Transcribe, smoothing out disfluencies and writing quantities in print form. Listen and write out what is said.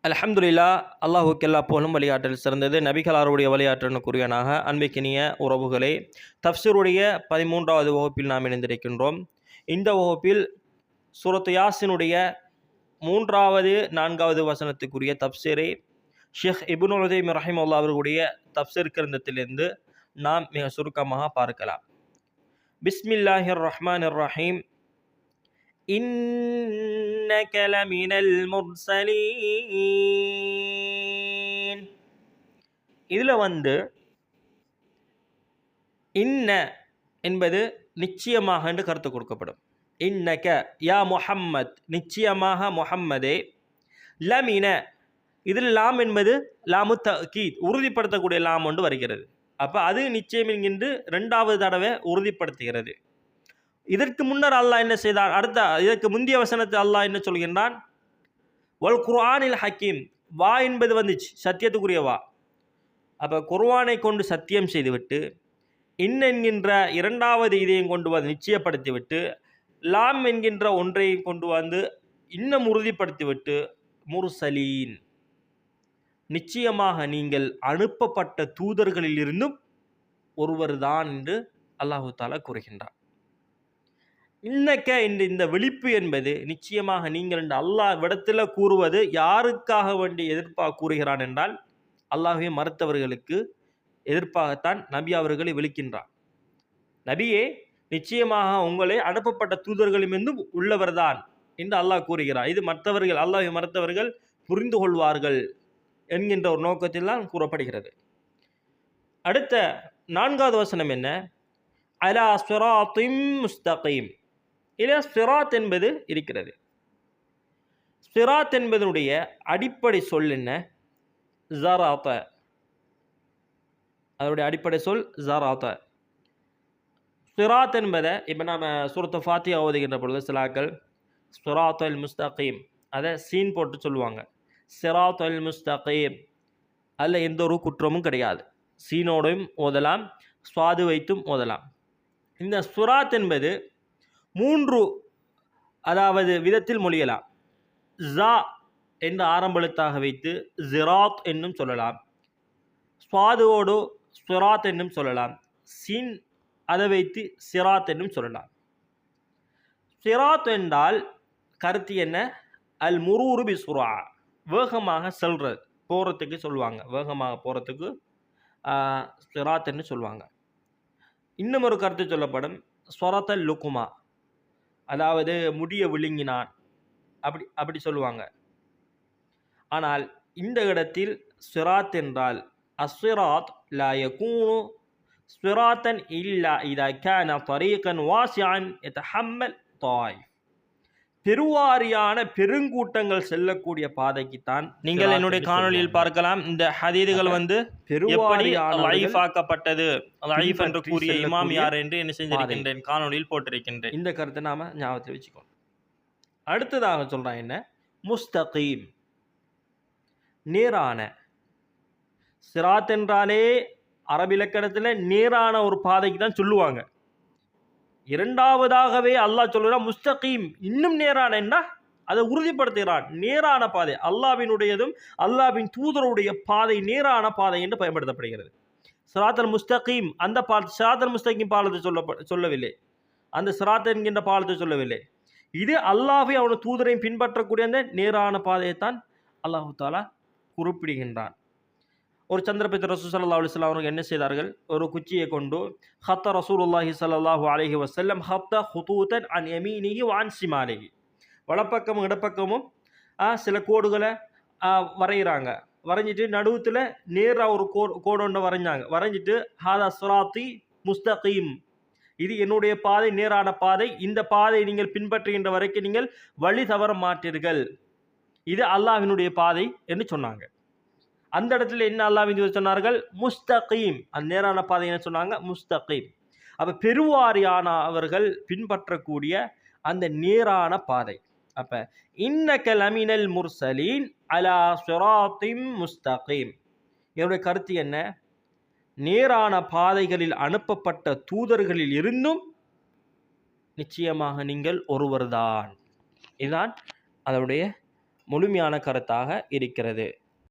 அல்ஹம்துலில்லா, அல்லாஹுக்கெல்லா புகழும் வழிகாட்டல் சிறந்தது. நபிகளாருடைய வழிகாட்டலுக்குரியனாக அன்பிக்கினிய உறவுகளே, தஃப்சீருடைய 13வது வகுப்பில் நாம் இணைந்திருக்கின்றோம். இந்த வகுப்பில் சூரத்து யாசினுடைய 3வது 4வது வசனத்துக்குரிய தஃப்சீரை ஷேக் இப்னு உதைம் ரஹிமஹுல்லாஹ் அவர்களுடைய தஃப்சீர் கிரந்தத்திலிருந்து நாம் மிக சுருக்கமாக பார்க்கலாம். பிஸ்மில்லாஹிர் ரஹ்மானிர் ரஹீம். إنك لمن المرسلين. இதில் இன்ன என்பது நிச்சயமாக என்று கருத்து கொடுக்கப்படும். இன்னக யா முஹம்மத், நிச்சயமாக முஹம்மதே, லமின இதில் லாம் என்பது லாமு தஅக்கீத், உறுதிப்படுத்தக்கூடிய லாம் ஒன்று வருகிறது. அப்போ அது நிச்சயம் என்கின்ற 2வது தடவை உறுதிப்படுத்துகிறது. இதற்கு முன்னர் அல்லாஹ் என்ன செய்தான்? இதற்கு முந்தைய வசனத்தில் அல்லாஹ் என்ன சொல்கின்றான்? வல் குர்ஆனில் ஹக்கீம், வா என்பது வந்துச்சு, சத்தியத்துக்குரிய வா. அப்போ குர்ஆனை கொண்டு சத்தியம் செய்துவிட்டு என்கின்ற 2வது இதையும் கொண்டு வந்து நிச்சயப்படுத்திவிட்டு லாம் என்கின்ற ஒன்றையும் கொண்டு வந்து இன்னும் உறுதிப்படுத்திவிட்டு முர்சலீன், நிச்சயமாக நீங்கள் அனுப்பப்பட்ட தூதர்களில் இருந்தும் ஒருவர் தான் என்று அல்லாஹு தாலா கூறுகின்றார். இன்னக்க இந்த விழிப்பு என்பது நிச்சயமாக நீங்கள் என்று அல்லாஹ் விடத்தில் கூறுவது யாருக்காக வேண்டி கூறுகிறான் என்றால், அல்லாஹ்வை மறுத்தவர்களுக்கு எதிர்ப்பாகத்தான் நபி அவர்களை விழிக்கின்றார். நபியே, நிச்சயமாக உங்களை அனுப்பப்பட்ட தூதர்களிலிருந்தும் உள்ளவர்தான் என்று அல்லாஹ் கூறுகிறார். இது மற்றவர்கள், அல்லாஹ்வை மறுத்தவர்கள் புரிந்து கொள்வார்கள் என்கின்ற ஒரு நோக்கத்தில் தான் கூறப்படுகிறது. அடுத்த 4வது வசனம் என்ன? அலா சிராத்திம் முஸ்தகீம். இதில் சிராத் என்பது இருக்கிறது. சிராத் என்பதனுடைய அடிப்படை சொல் என்ன? ஜராத. அதனுடைய அடிப்படை சொல் ஜராத. சிராத் என்பதை இப்போ நாம் சூரத்து ஃபாத்திஹா ஓதுகின்ற பொழுது சிலாக்கள் சிராத்தல் முஸ்தகீம் அதை சீன் போட்டு சொல்லுவாங்க. சிராத்தல் முஸ்தகீம் அதில் எந்த ஒரு குற்றமும் கிடையாது. சீனோடையும் ஓதலாம், சுவாது வைத்தும் ஓதலாம். இந்த சிராத் என்பது 3 விதத்தில் மொழியலாம். ஜா என்று ஆரம்பெழுத்தாக வைத்து ஜிராத் என்னும் சொல்லலாம். ஸ்வாதோடு சிராத் என்னும் சொல்லலாம். சீன் அதை வைத்து சிராத் என்னும் சொல்லலாம். சிராத் என்றால் கருத்து என்ன? அல் முரூரு பி சுரா, வேகமாக செல்றது, போகிறதுக்கு சொல்லுவாங்க. வேகமாக போகிறதுக்கு சிராத் என்று சொல்லுவாங்க. இன்னும் ஒரு கருத்து சொல்லப்படும், ஸ்வரத்தல் லுக்குமா, அதாவது முடிய விழுங்கினான், அப்படி சொல்லுவாங்க. ஆனால் இந்த இடத்தில் சிராத் என்றால் அஸ்ஸிராத் லா யகூனு சிராத்தன் இல்லா இதா கான தரீகன் வாசிஅன் யதஹம்மல் தாயிஃப். பெருவாரியான பெருங்கூட்டங்கள் செல்லக்கூடிய பாதைக்குத்தான் நீங்கள் என்னுடைய காணொலியில் பார்க்கலாம். இந்த ஹதீதுகள் எப்படி லைஃப் ஆக்கப்பட்டது, லைஃப் என்று கூறிய இமாம் யார் என்று என்ன செஞ்சிருக்கின்றேன், காணொலியில் போட்டிருக்கின்றேன். இந்த கருத்தை நாம ஞாபகத்தில் வச்சுக்கணும். அடுத்ததாக சொல்றான் என்ன? முஸ்தகீம், நேரான. சிராத் என்றாலே அரபி இலக்கணத்தில் நேரான ஒரு பாதைக்கு தான் சொல்லுவாங்க. 2வதாகவே அல்லாஹ் சொல்கிறான் முஸ்தகீம், இன்னும் நேரான என்ன? அதை உறுதிப்படுத்துகிறான். நேரான பாதை அல்லாஹ்வினுடையதும் அல்லாஹ்வின் தூதருடைய பாதை நேரான பாதை என்று பயன்படுத்தப்படுகிறது. சிராத்தல் முஸ்தகீம், அந்த சிராத்தல் முஸ்தகீம் பாலத்தை சொல்லவில்லை, அந்த சிராத் என்கின்ற பாலத்தை சொல்லவில்லை. இது அல்லாஹ்வை அவனுடைய தூதரையும் பின்பற்றக்கூடிய அந்த நேரான பாதையைத்தான் அல்லாஹு தாலா குறிப்பிடுகின்றான். ஒரு சந்தர்ப்பத்தில் ரசூல் ஸல்லல்லாஹு அலைஹி வஸல்லம் அவர்கள் என்ன செய்தார்கள்? ஒரு குச்சியை கொண்டு ஹத்த ரசூலுல்லாஹி ஸல்லல்லாஹு அலைஹி வஸல்லம் ஹத்த ஹுதூதன் அன் யமீனிஹி வ அன் ஷிமாலிஹி, வலப்பக்கமும் இடப்பக்கமும் சில கோடுகளை வரைகிறாங்க. வரைஞ்சிட்டு நடுவுத்தில் நேராக ஒரு கோடு ஒன்று வரைஞ்சிட்டு ஹாதா சிராத்தி முஸ்தகீம், இது என்னுடைய பாதை, நேரான பாதை, இந்த பாதை நீங்கள் பின்பற்றுகின்ற வரைக்கும் நீங்கள் வழி தவற மாட்டீர்கள், இது அல்லாஹ்வினுடைய பாதை என்று சொன்னாங்க. அந்த இடத்துல என்ன அல்லாஹ் சொன்னார்கள்? முஸ்தகீம், அந்த நேரான பாதை என்ன சொன்னாங்க? முஸ்தகீம். அப்போ பெருவாரியானவர்கள் பின்பற்றக்கூடிய அந்த நேரான பாதை. அப்போ இன்னக லமினல் முர்சலீன் அலா சிராத்திம் முஸ்தகீம், என்னுடைய கருத்து என்ன? நேரான பாதைகளில் அனுப்பப்பட்ட தூதர்களில் இருந்தும் நிச்சயமாக நீங்கள் ஒருவர்தான். இதுதான் அதனுடைய முழுமையான கருத்தாக இருக்கிறது.